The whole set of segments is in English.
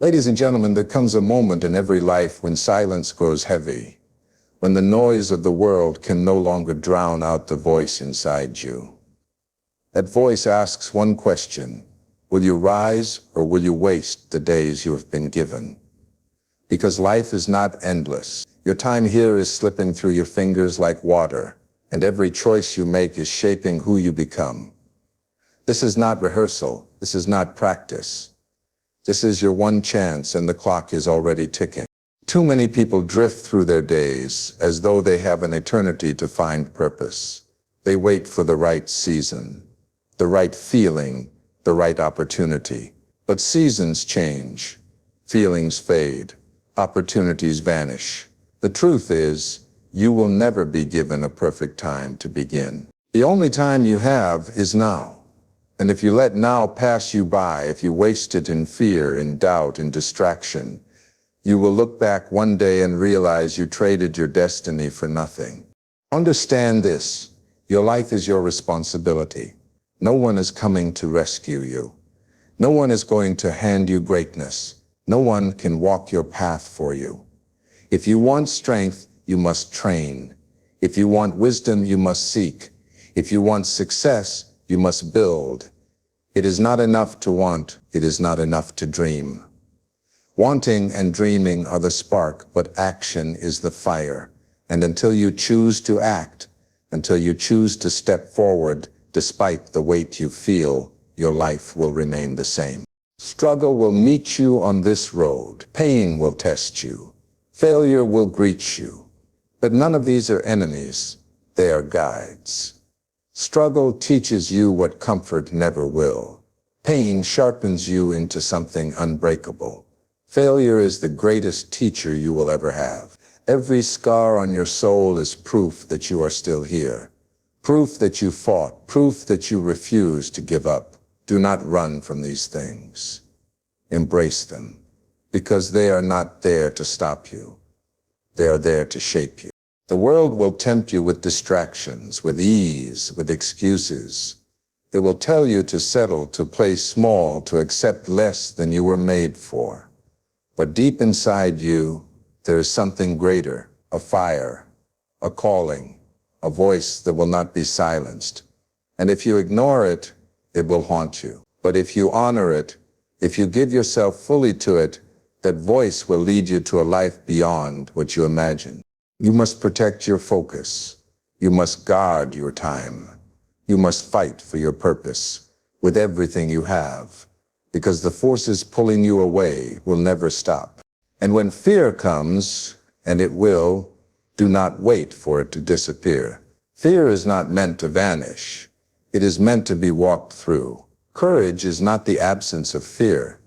Ladies and gentlemen, there comes a moment in every life when silence grows heavy, when the noise of the world can no longer drown out the voice inside you. That voice asks one question: will you rise or will you waste the days you have been given? Because life is not endless. Your time here is slipping through your fingers like water, and every choice you make is shaping who you become. This is not rehearsal. This is not practice. This is your one chance, and the clock is already ticking. Too many people drift through their days as though they have an eternity to find purpose. They wait for the right season, the right feeling, the right opportunity. But seasons change, feelings fade, opportunities vanish. The truth is, you will never be given a perfect time to begin. The only time you have is now. And if you let now pass you by, if you waste it in fear, in doubt, in distraction, you will look back one day and realize you traded your destiny for nothing. Understand this: your life is your responsibility. No one is coming to rescue you. No one is going to hand you greatness. No one can walk your path for you. If you want strength, you must train. If you want wisdom, you must seek. If you want success, you must build. It is not enough to want. It is not enough to dream. Wanting and dreaming are the spark, but action is the fire. And until you choose to act, until you choose to step forward, despite the weight you feel, your life will remain the same. Struggle will meet you on this road. Pain will test you. Failure will greet you. But none of these are enemies. They are guides. Struggle teaches you what comfort never will. Pain sharpens you into something unbreakable. Failure is the greatest teacher you will ever have. Every scar on your soul is proof that you are still here. Proof that you fought. Proof that you refuse to give up. Do not run from these things. Embrace them, because they are not there to stop you. They are there to shape you. The world will tempt you with distractions, with ease, with excuses. It will tell you to settle, to play small, to accept less than you were made for. But deep inside you, there is something greater, a fire, a calling, a voice that will not be silenced. And if you ignore it, it will haunt you. But if you honor it, if you give yourself fully to it, that voice will lead you to a life beyond what you imagine. You must protect your focus. You must guard your time. You must fight for your purpose with everything you have, because the forces pulling you away will never stop. And when fear comes, and it will, do not wait for it to disappear. Fear is not meant to vanish. It is meant to be walked through. Courage is not the absence of fear.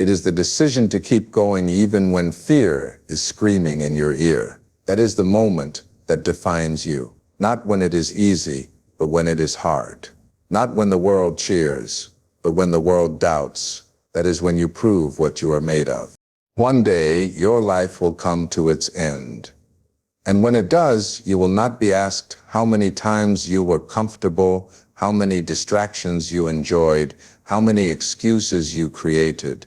It is the decision to keep going even when fear is screaming in your ear. That is the moment that defines you. Not when it is easy, but when it is hard. Not when the world cheers, but when the world doubts. That is when you prove what you are made of. One day, your life will come to its end. And when it does, you will not be asked how many times you were comfortable, how many distractions you enjoyed, how many excuses you created.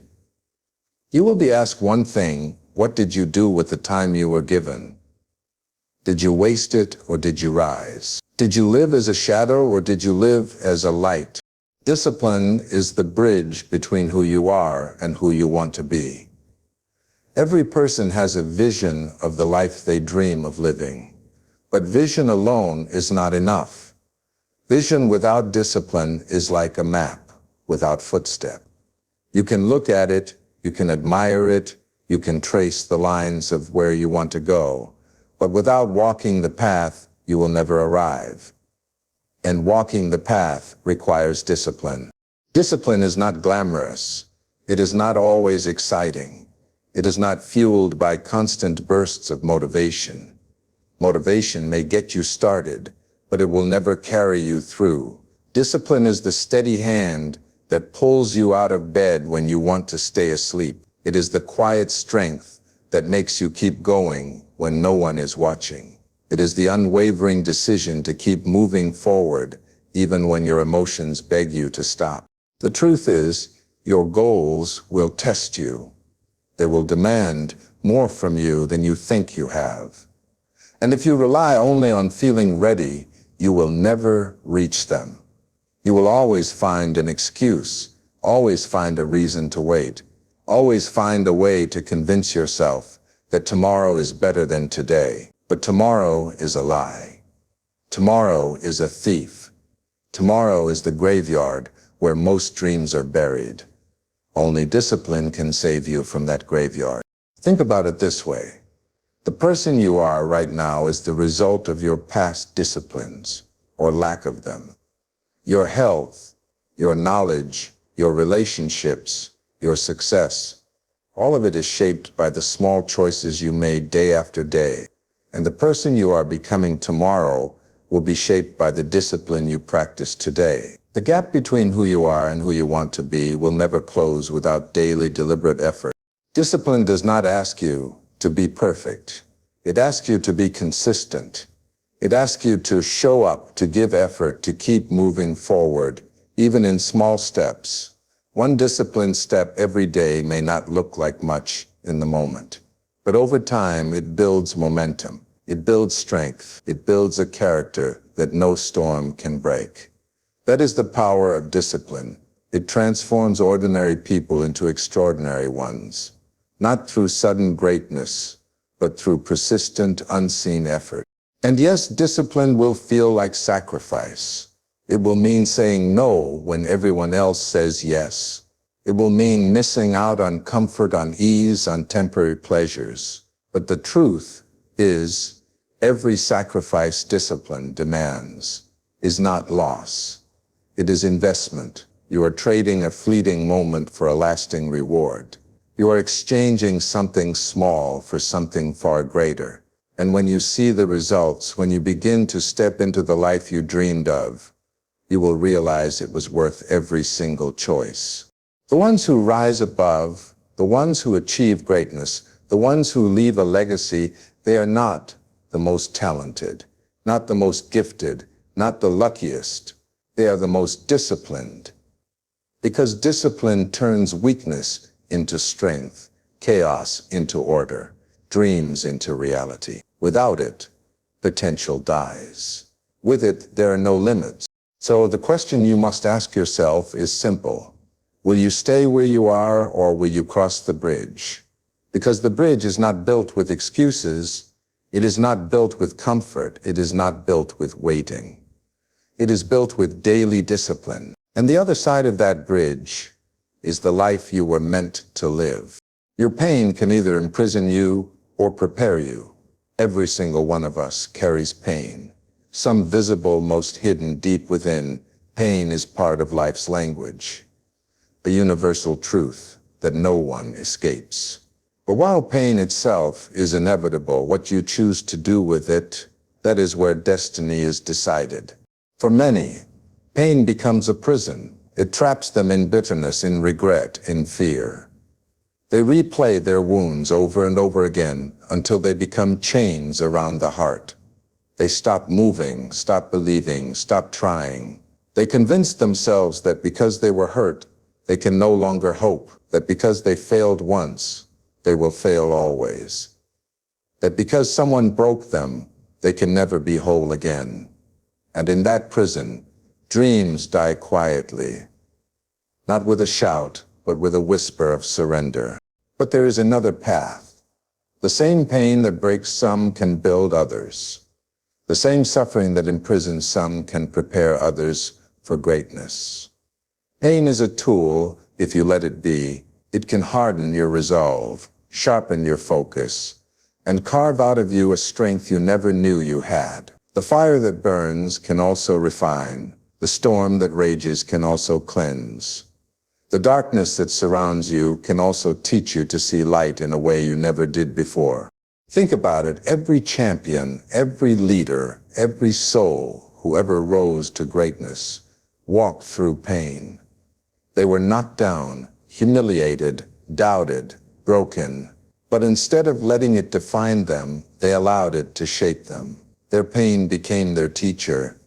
You will be asked one thing: what did you do with the time you were given? Did you waste it, or did you rise? Did you live as a shadow, or did you live as a light? Discipline is the bridge between who you are and who you want to be. Every person has a vision of the life they dream of living. But vision alone is not enough. Vision without discipline is like a map without footstep. You can look at it, you can admire it, you can trace the lines of where you want to go. But without walking the path, you will never arrive. And walking the path requires discipline. Discipline is not glamorous. It is not always exciting. It is not fueled by constant bursts of motivation. Motivation may get you started, but it will never carry you through. Discipline is the steady hand that pulls you out of bed when you want to stay asleep. It is the quiet strength that makes you keep going when no one is watching. It is the unwavering decision to keep moving forward even when your emotions beg you to stop. The truth is, your goals will test you. They will demand more from you than you think you have. And if you rely only on feeling ready, you will never reach them. You will always find an excuse, always find a reason to wait, always find a way to convince yourself that tomorrow is better than today. But tomorrow is a lie. Tomorrow is a thief. Tomorrow is the graveyard where most dreams are buried. Only discipline can save you from that graveyard. Think about it this way. The person you are right now is the result of your past disciplines, or lack of them. Your health, your knowledge, your relationships, your success, all of it is shaped by the small choices you made day after day. And the person you are becoming tomorrow will be shaped by the discipline you practice today. The gap between who you are and who you want to be will never close without daily deliberate effort. Discipline does not ask you to be perfect. It asks you to be consistent. It asks you to show up, to give effort, to keep moving forward, even in small steps. One disciplined step every day may not look like much in the moment, but over time it builds momentum. It builds strength. It builds a character that no storm can break. That is the power of discipline. It transforms ordinary people into extraordinary ones, not through sudden greatness, but through persistent, unseen effort. And yes, discipline will feel like sacrifice. It will mean saying no when everyone else says yes. It will mean missing out on comfort, on ease, on temporary pleasures. But the truth is, every sacrifice discipline demands is not loss. It is investment. You are trading a fleeting moment for a lasting reward. You are exchanging something small for something far greater. And when you see the results, when you begin to step into the life you dreamed of, you will realize it was worth every single choice. The ones who rise above, the ones who achieve greatness, the ones who leave a legacy, they are not the most talented, not the most gifted, not the luckiest. They are the most disciplined. Because discipline turns weakness into strength, chaos into order, dreams into reality. Without it, potential dies. With it, there are no limits. So the question you must ask yourself is simple. Will you stay where you are, or will you cross the bridge? Because the bridge is not built with excuses. It is not built with comfort. It is not built with waiting. It is built with daily discipline. And the other side of that bridge is the life you were meant to live. Your pain can either imprison you or prepare you. Every single one of us carries pain. Some visible, most hidden deep within. Pain is part of life's language, a universal truth that no one escapes. But while pain itself is inevitable, what you choose to do with it, that is where destiny is decided. For many, pain becomes a prison. It traps them in bitterness, in regret, in fear. They replay their wounds over and over again until they become chains around the heart. They stop moving, stop believing, stop trying. They convince themselves that because they were hurt, they can no longer hope, that because they failed once, they will fail always. That because someone broke them, they can never be whole again. And in that prison, dreams die quietly, not with a shout, but with a whisper of surrender. But there is another path. The same pain that breaks some can build others. The same suffering that imprisons some can prepare others for greatness. Pain is a tool, if you let it be. It can harden your resolve, sharpen your focus, and carve out of you a strength you never knew you had. The fire that burns can also refine. The storm that rages can also cleanse. The darkness that surrounds you can also teach you to see light in a way you never did before. Think about it. Every champion, every leader, every soul who ever rose to greatness walked through pain. They were knocked down, humiliated, doubted, broken. But instead of letting it define them, they allowed it to shape them. Their pain became their teacher.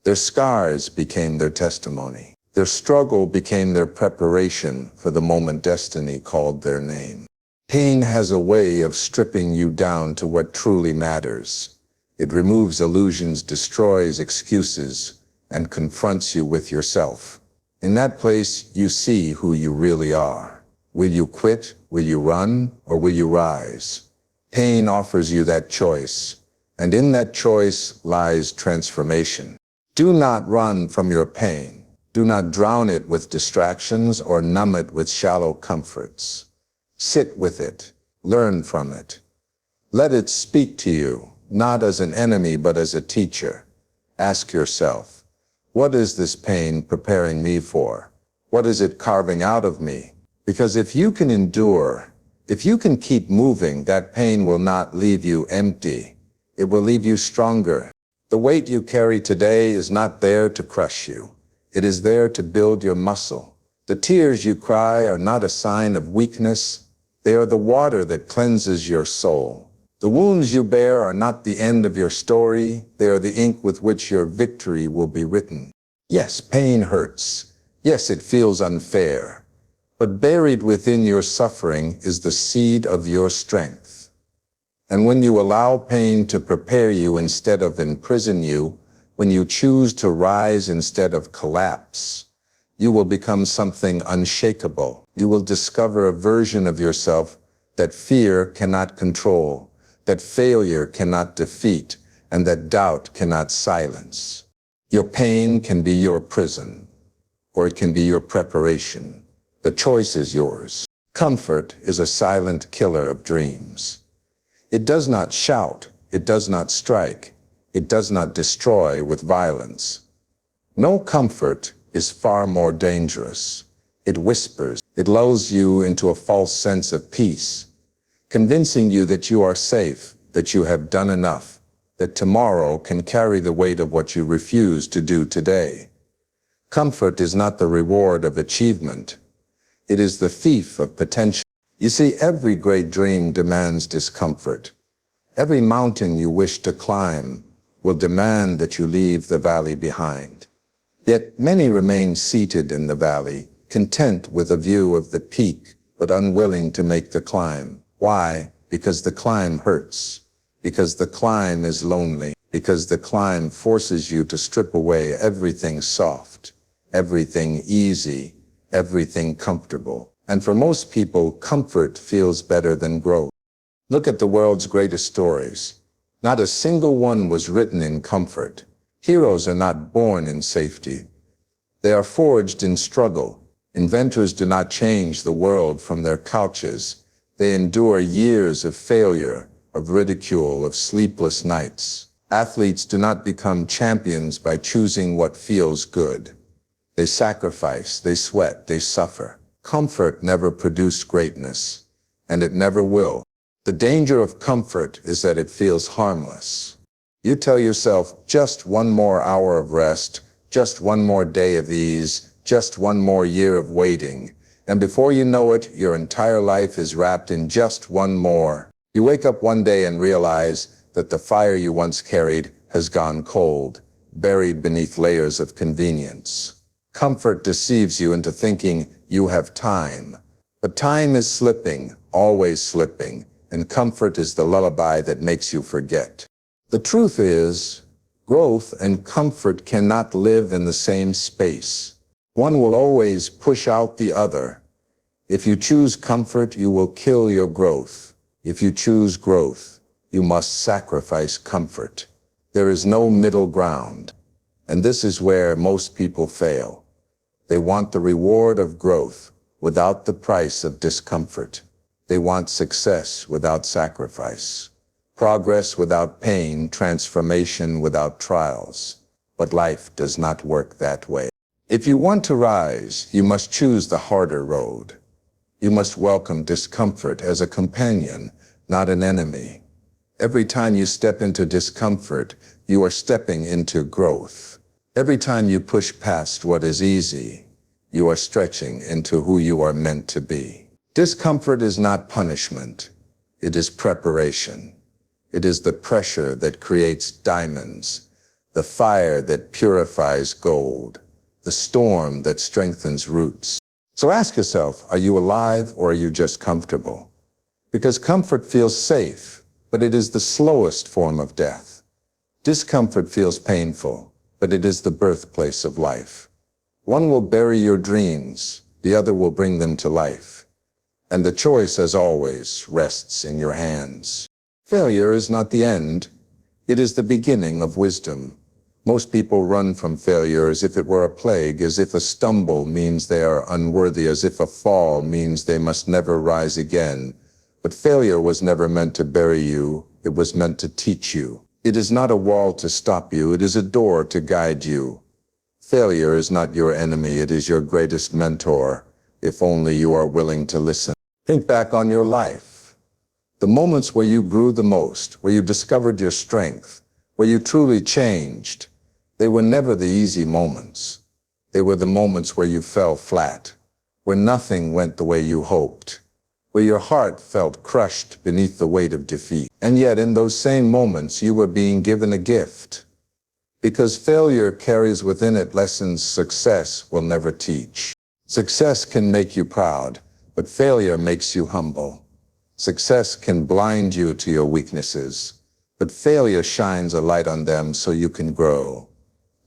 Their scars became their testimony. Their struggle became their preparation for the moment destiny called their name. Pain has a way of stripping you down to what truly matters. It removes illusions, destroys excuses, and confronts you with yourself. In that place, you see who you really are. Will you quit? Will you run? Or will you rise? Pain offers you that choice, and in that choice lies transformation. Do not run from your pain. Do not drown it with distractions or numb it with shallow comforts. Sit with it. Learn from it. Let it speak to you, not as an enemy but as a teacher. Ask yourself, what is this pain preparing me for? What is it carving out of me? Because if you can endure, if you can keep moving, that pain will not leave you empty. It will leave you stronger. The weight you carry today is not there to crush you. It is there to build your muscle. The tears you cry are not a sign of weakness. They are the water that cleanses your soul. The wounds you bear are not the end of your story. They are the ink with which your victory will be written. Yes, pain hurts. Yes, it feels unfair. But buried within your suffering is the seed of your strength. And when you allow pain to prepare you instead of imprison you, when you choose to rise instead of collapse, you will become something unshakable. You will discover a version of yourself that fear cannot control, that failure cannot defeat, and that doubt cannot silence. Your pain can be your prison, or it can be your preparation. The choice is yours. Comfort is a silent killer of dreams. It does not shout, it does not strike, it does not destroy with violence. No comfort is far more dangerous. It whispers, it lulls you into a false sense of peace, convincing you that you are safe, that you have done enough, that tomorrow can carry the weight of what you refuse to do today. Comfort is not the reward of achievement. It is the thief of potential. You see, every great dream demands discomfort. Every mountain you wish to climb will demand that you leave the valley behind. Yet many remain seated in the valley, content with a view of the peak, but unwilling to make the climb. Why? Because the climb hurts. Because the climb is lonely. Because the climb forces you to strip away everything soft, everything easy, everything comfortable. And for most people, comfort feels better than growth. Look at the world's greatest stories. Not a single one was written in comfort. Heroes are not born in safety. They are forged in struggle. Inventors do not change the world from their couches. They endure years of failure, of ridicule, of sleepless nights. Athletes do not become champions by choosing what feels good. They sacrifice, they sweat, they suffer. Comfort never produced greatness, and it never will. The danger of comfort is that it feels harmless. You tell yourself, just one more hour of rest, just one more day of ease, just one more year of waiting, and before you know it, your entire life is wrapped in just one more. You wake up one day and realize that the fire you once carried has gone cold, buried beneath layers of convenience. Comfort deceives you into thinking you have time. But time is slipping, always slipping, and comfort is the lullaby that makes you forget. The truth is, growth and comfort cannot live in the same space. One will always push out the other. If you choose comfort, you will kill your growth. If you choose growth, you must sacrifice comfort. There is no middle ground. And this is where most people fail. They want the reward of growth without the price of discomfort. They want success without sacrifice, progress without pain, transformation without trials. But life does not work that way. If you want to rise, you must choose the harder road. You must welcome discomfort as a companion, not an enemy. Every time you step into discomfort, you are stepping into growth. Every time you push past what is easy, you are stretching into who you are meant to be. Discomfort is not punishment. It is preparation. It is the pressure that creates diamonds, the fire that purifies gold, the storm that strengthens roots. So ask yourself, are you alive or are you just comfortable? Because comfort feels safe, but it is the slowest form of death. Discomfort feels painful, but it is the birthplace of life. One will bury your dreams, the other will bring them to life. And the choice, as always, rests in your hands. Failure is not the end. It is the beginning of wisdom. Most people run from failure as if it were a plague, as if a stumble means they are unworthy, as if a fall means they must never rise again. But failure was never meant to bury you. It was meant to teach you. It is not a wall to stop you. It is a door to guide you. Failure is not your enemy. It is your greatest mentor, if only you are willing to listen. Think back on your life. The moments where you grew the most, where you discovered your strength, where you truly changed, they were never the easy moments. They were the moments where you fell flat, where nothing went the way you hoped, where your heart felt crushed beneath the weight of defeat. And yet in those same moments you were being given a gift. Because failure carries within it lessons success will never teach. Success can make you proud, but failure makes you humble. Success can blind you to your weaknesses, but failure shines a light on them so you can grow.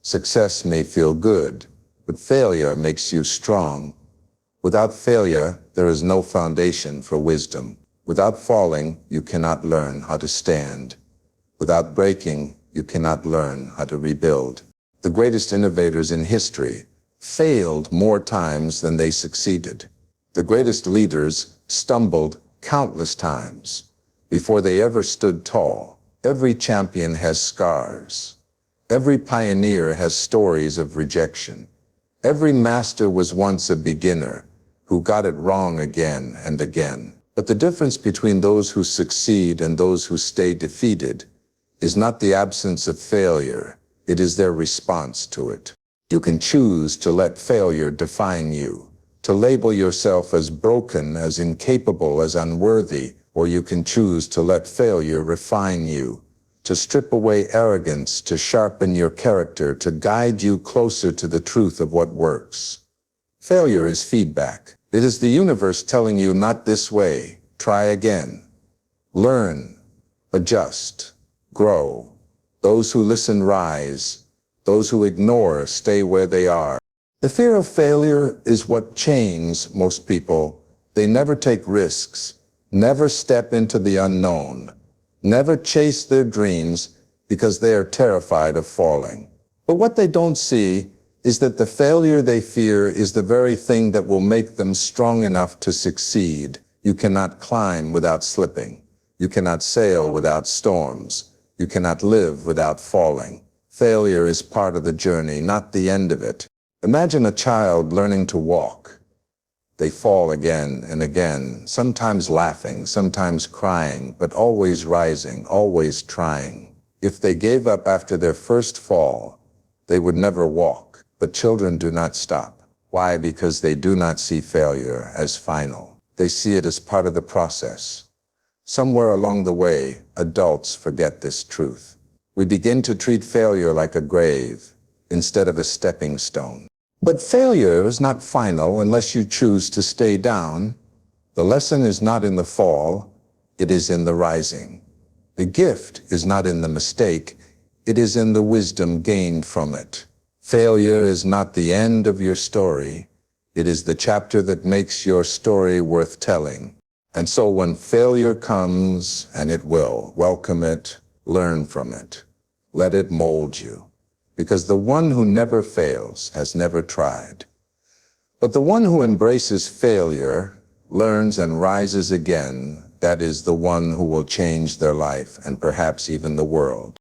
Success may feel good, but failure makes you strong. Without failure, there is no foundation for wisdom. Without falling, you cannot learn how to stand. Without breaking, you cannot learn how to rebuild. The greatest innovators in history failed more times than they succeeded. The greatest leaders stumbled countless times before they ever stood tall. Every champion has scars. Every pioneer has stories of rejection. Every master was once a beginner who got it wrong again and again. But the difference between those who succeed and those who stay defeated is not the absence of failure, it is their response to it. You can choose to let failure define you, to label yourself as broken, as incapable, as unworthy, or you can choose to let failure refine you, to strip away arrogance, to sharpen your character, to guide you closer to the truth of what works. Failure is feedback. It is the universe telling you, not this way, try again. Learn, adjust, grow. Those who listen rise. Those who ignore stay where they are. The fear of failure is what chains most people. They never take risks, never step into the unknown, never chase their dreams because they are terrified of falling. But what they don't see is that the failure they fear is the very thing that will make them strong enough to succeed. You cannot climb without slipping. You cannot sail without storms. You cannot live without falling. Failure is part of the journey, not the end of it. Imagine a child learning to walk. They fall again and again, sometimes laughing, sometimes crying, but always rising, always trying. If they gave up after their first fall, they would never walk. But children do not stop. Why? Because they do not see failure as final. They see it as part of the process. Somewhere along the way, adults forget this truth. We begin to treat failure like a grave instead of a stepping stone. But failure is not final unless you choose to stay down. The lesson is not in the fall, it is in the rising. The gift is not in the mistake, it is in the wisdom gained from it. Failure is not the end of your story, it is the chapter that makes your story worth telling. And so when failure comes, and it will, welcome it, learn from it. Let it mold you. Because the one who never fails has never tried. But the one who embraces failure, learns and rises again, that is the one who will change their life and perhaps even the world.